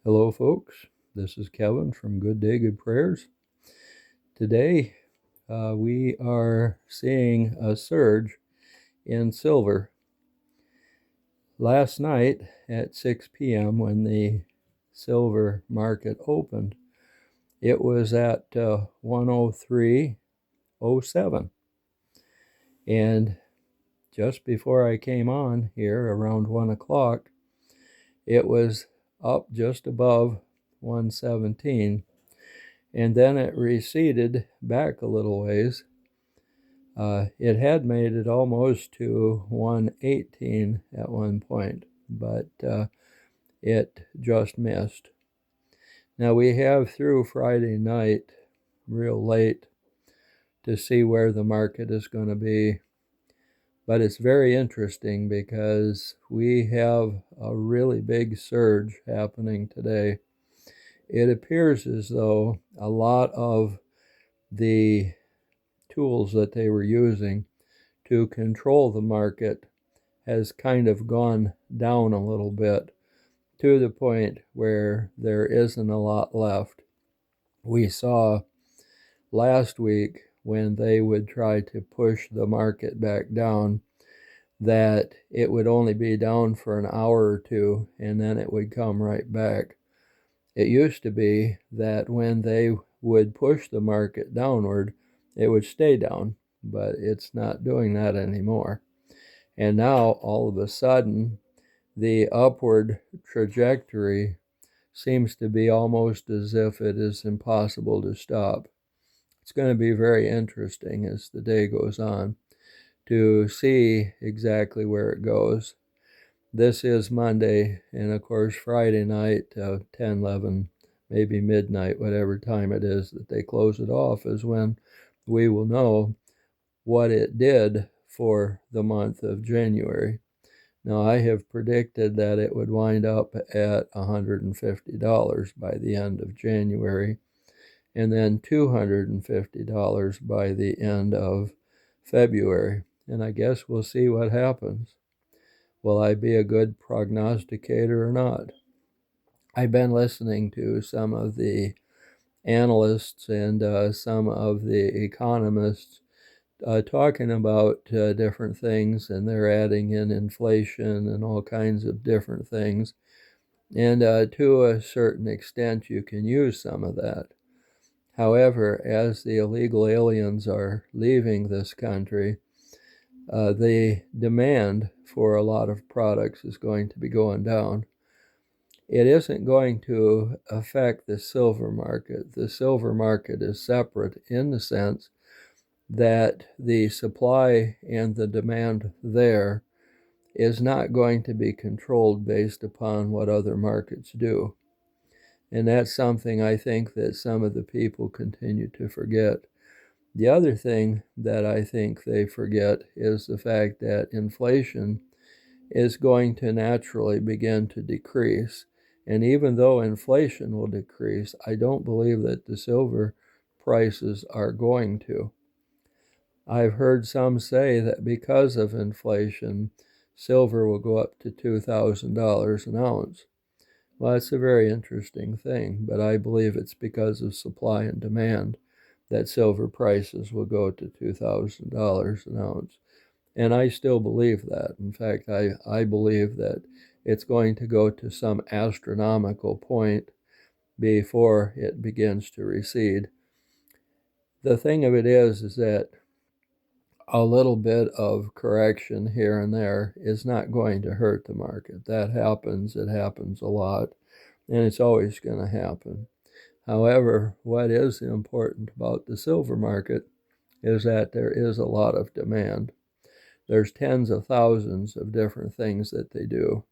Hello, folks. This is Kevin from Good Day, Good Prayers. Today, we are seeing a surge in silver. Last night at 6 p.m., when the silver market opened, it was at 103.07. And just before I came on here around 1 o'clock, it was up just above 117. And then it receded back a little ways. It had made it almost to 118 at one point, but it just missed. Now we have through Friday night real late to see where the market is going to be, but it's very interesting because we have a really big surge happening today. It appears as though a lot of the tools that they were using to control the market has kind of gone down a little bit to the point where there isn't a lot left. We saw last week when they would try to push the market back down that it would only be down for an hour or two and then it would come right back. It used to be that when they would push the market downward, it would stay down, but it's not doing that anymore. And now, all of a sudden, the upward trajectory seems to be almost as if it is impossible to stop. It's going to be very interesting as the day goes on to see exactly where it goes. This is Monday, and of course, Friday night, 10, 11, maybe midnight, whatever time it is that they close it off, is when we will know what it did for the month of January. Now, I have predicted that it would wind up at $150 by the end of January, and then $250 by the end of February. And I guess we'll see what happens. Will I be a good prognosticator or not? I've been listening to some of the analysts and some of the economists talking about different things, and they're adding in inflation and all kinds of different things. And to a certain extent, you can use some of that. However, as the illegal aliens are leaving this country, the demand for a lot of products is going to be going down. It isn't going to affect the silver market. The silver market is separate in the sense that the supply and the demand there is not going to be controlled based upon what other markets do. And that's something I think that some of the people continue to forget. The other thing that I think they forget is the fact that inflation is going to naturally begin to decrease. And even though inflation will decrease, I don't believe that the silver prices are going to. I've heard some say that because of inflation, silver will go up to $2,000 an ounce. Well, that's a very interesting thing, but I believe it's because of supply and demand that silver prices will go to $2,000 an ounce. And I still believe that. In fact, I believe that it's going to go to some astronomical point before it begins to recede. The thing of it is that a little bit of correction here and there is not going to hurt the market. That happens. It happens a lot, and it's always going to happen. However, what is important about the silver market is that there is a lot of demand. There's tens of thousands of different things that they do.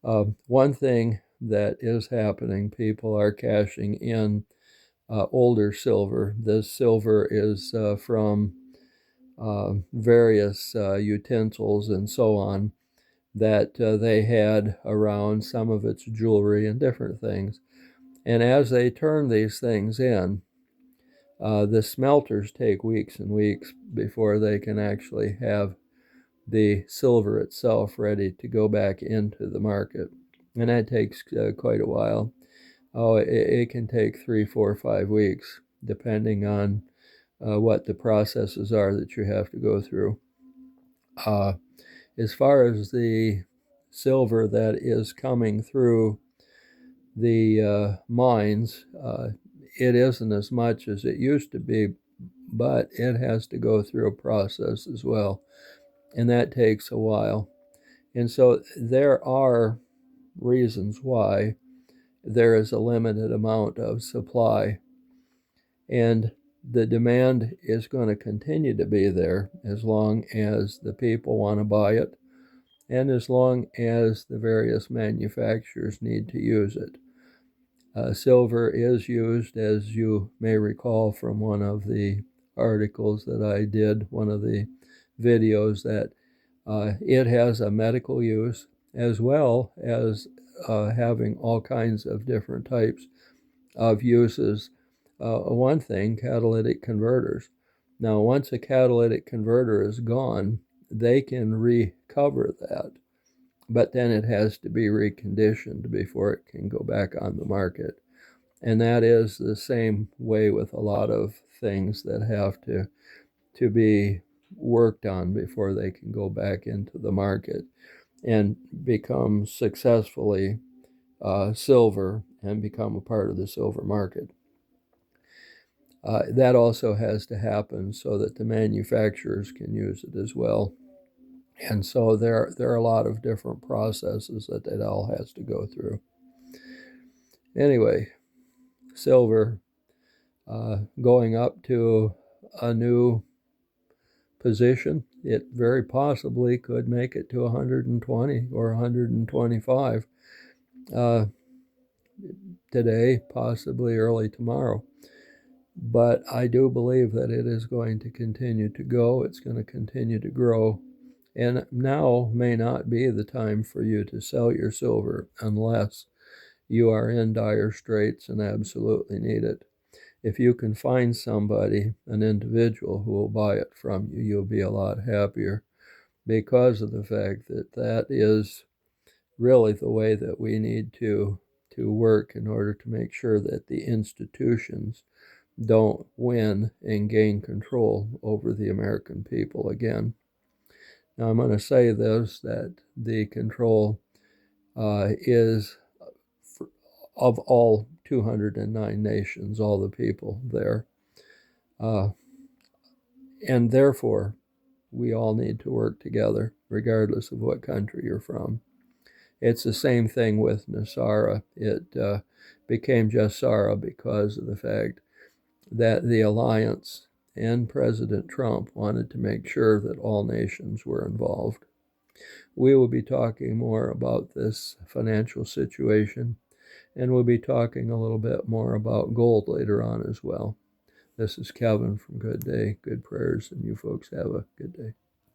One thing that is happening, people are cashing in older silver. This silver is from various utensils and so on that they had around, some of its jewelry and different things. And as they turn these things in, the smelters take weeks and weeks before they can actually have the silver itself ready to go back into the market. And that takes quite a while. it can take 3, 4, 5 weeks, depending on what the processes are that you have to go through. As far as the silver that is coming through the mines, it isn't as much as it used to be, but it has to go through a process as well, and that takes a while. And so there are reasons why there is a limited amount of supply, and the demand is going to continue to be there as long as the people want to buy it and as long as the various manufacturers need to use it. Silver is used, as you may recall from one of the articles that I did, one of the videos, that it has a medical use as well as having all kinds of different types of uses. One thing, catalytic converters. Now, once a catalytic converter is gone, they can recover that, but then it has to be reconditioned before it can go back on the market. And that is the same way with a lot of things that have to be worked on before they can go back into the market and become successfully silver and become a part of the silver market. That also has to happen so that the manufacturers can use it as well. And so there are a lot of different processes that it all has to go through. Anyway, silver going up to a new position. It very possibly could make it to 120 or 125 today, possibly early tomorrow. But I do believe that it is going to continue to go. It's going to continue to grow. And now may not be the time for you to sell your silver unless you are in dire straits and absolutely need it. If you can find somebody, an individual, who will buy it from you, you'll be a lot happier, because of the fact that that is really the way that we need to work in order to make sure that the institutions don't win and gain control over the American people again. Now, I'm going to say this, that the control is of all 209 nations, all the people there. And therefore, we all need to work together, regardless of what country you're from. It's the same thing with NESARA. It became JESARA because of the fact that the alliance and President Trump wanted to make sure that all nations were involved. We will be talking more about this financial situation, and we'll be talking a little bit more about gold later on as well. This is Kevin from Good Day, Good Prayers, and you folks have a good day.